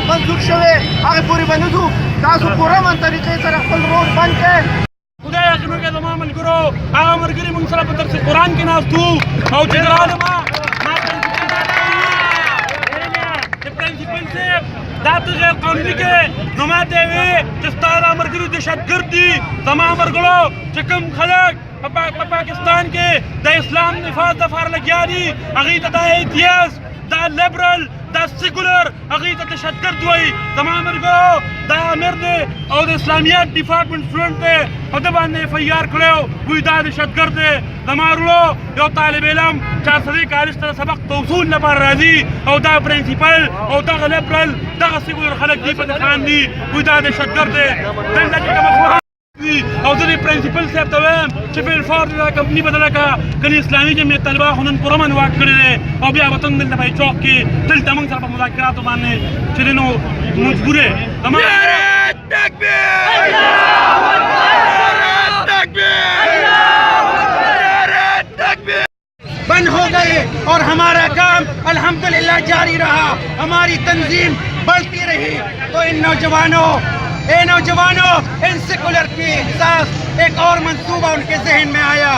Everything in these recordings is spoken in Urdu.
منظور شوه هغه پوری بنځو تاسو پوره من طریقې سره خپل روز بند کړئ. خدای یقینو کې زما ملګرو هغه ملګري موږ سره په درس قرآن کې ناستو او چې ګرانه ما پرنسپل صاحب دا ته غیر قانوني کې نو ما ته وې چې ستا دا ملګري دهشتګرد دي زما ملګرو چې کوم خلک په پاکستان کې د اسلام نفاذ دپاره لګیا دي هغوی ته دا ایتیاز دا لیبرل دا سیکولر هغوی ته دهشتګرد وایي زما ملګرو دا امیر دی او د اسلامیات ډپارټمنټ سټوډنټ دی او ده باندې ایف آی آر کړی وایي دا دهشتګرد دی زما ورو یو طالب علم چارسدی کالج ته سبق د وصول لپاره راځي او دا پرنسپل او دغه لیبرل دغه سیکولر خلک دي په دې خاندي وایي دا دهشتګرد دی دلته چې کومه او زه د پرنسپل صاحب ته وایم چې فیل فور دا کمپني بدله کړه کنې اسلامي جمعیت طلبه خو نن پوره من واک کړی دی او بیا به ته دلته په چوک کې دلته موږ سره په مذاکراتو باندې چې دی نو مجبور یې بند ہو گئے اور ہمارا کام الحمدللہ جاری رہا ہماری تنظیم بڑھتی رہی تو ان نوجوانوں ان سیکولر کے ساتھ ایک اور منصوبہ ان کے ذہن میں آیا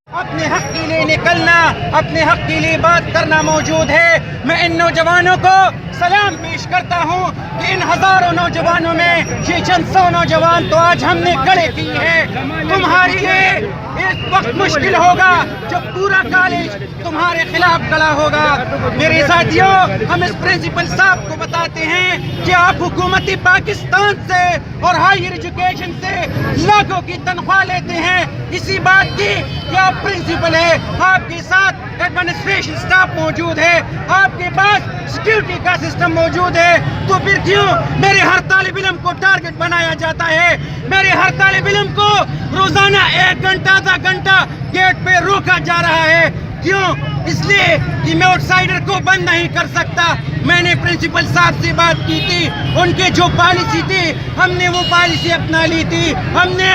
اپنے حق کے لیے نکلنا اپنے حق کے لیے بات کرنا موجود ہے میں ان نوجوانوں کو سلام پیش کرتا ہوں کہ ان ہزاروں نوجوانوں میں یہ چند سو نوجوان تو آج ہم نے کھڑے کیے ہیں تمہارے لیے اس وقت مشکل ہوگا جب پورا کالج تمہارے خلاف کھڑا ہوگا میرے ساتھیوں ہم اس پرنسپل صاحب کو بتاتے ہیں کہ آپ حکومتی پاکستان سے اور ہائر ایجوکیشن سے لاکھوں کی تنخواہ لیتے ہیں اسی بات کی کہ آپ پرنسپل ہے آپ کے ساتھ ایڈمنسٹریشن سٹاف موجود ہے آپ کے پاس سیکیورٹی کا سسٹم موجود ہے تو پھر کیوں میرے ہر طالب علم کو ٹارگٹ بنایا جاتا ہے میرے ہر طالب علم کو روزانہ 1 گھنٹہ آدھا گھنٹہ گیٹ پہ روکا جا رہا ہے کیوں اس لیے کہ میں آؤٹ سائڈر کو بند نہیں کر سکتا میں نے پرنسپل صاحب سے بات کی تھی ان کے جو پالیسی تھی ہم نے وہ پالیسی اپنا لی تھی ہم نے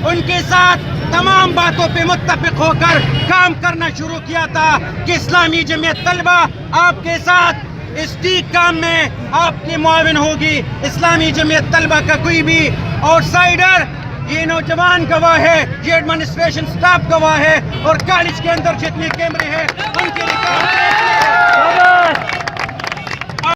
ان کے ساتھ تمام باتوں پہ متفق ہو کر کام کرنا شروع کیا تھا کہ اسلامی جمعیت طلبہ آپ کے ساتھ اس ٹھیک کام میں آپ کی معاون ہوگی اسلامی جمعیت طلبہ کا کوئی بھی آؤٹ سائڈر یہ نوجوان گواہ ہے یہ ایڈمنسٹریشن سٹاف گواہ ہے اور کالج کے اندر جتنے کیمرے ہیں ان کے ریکارڈ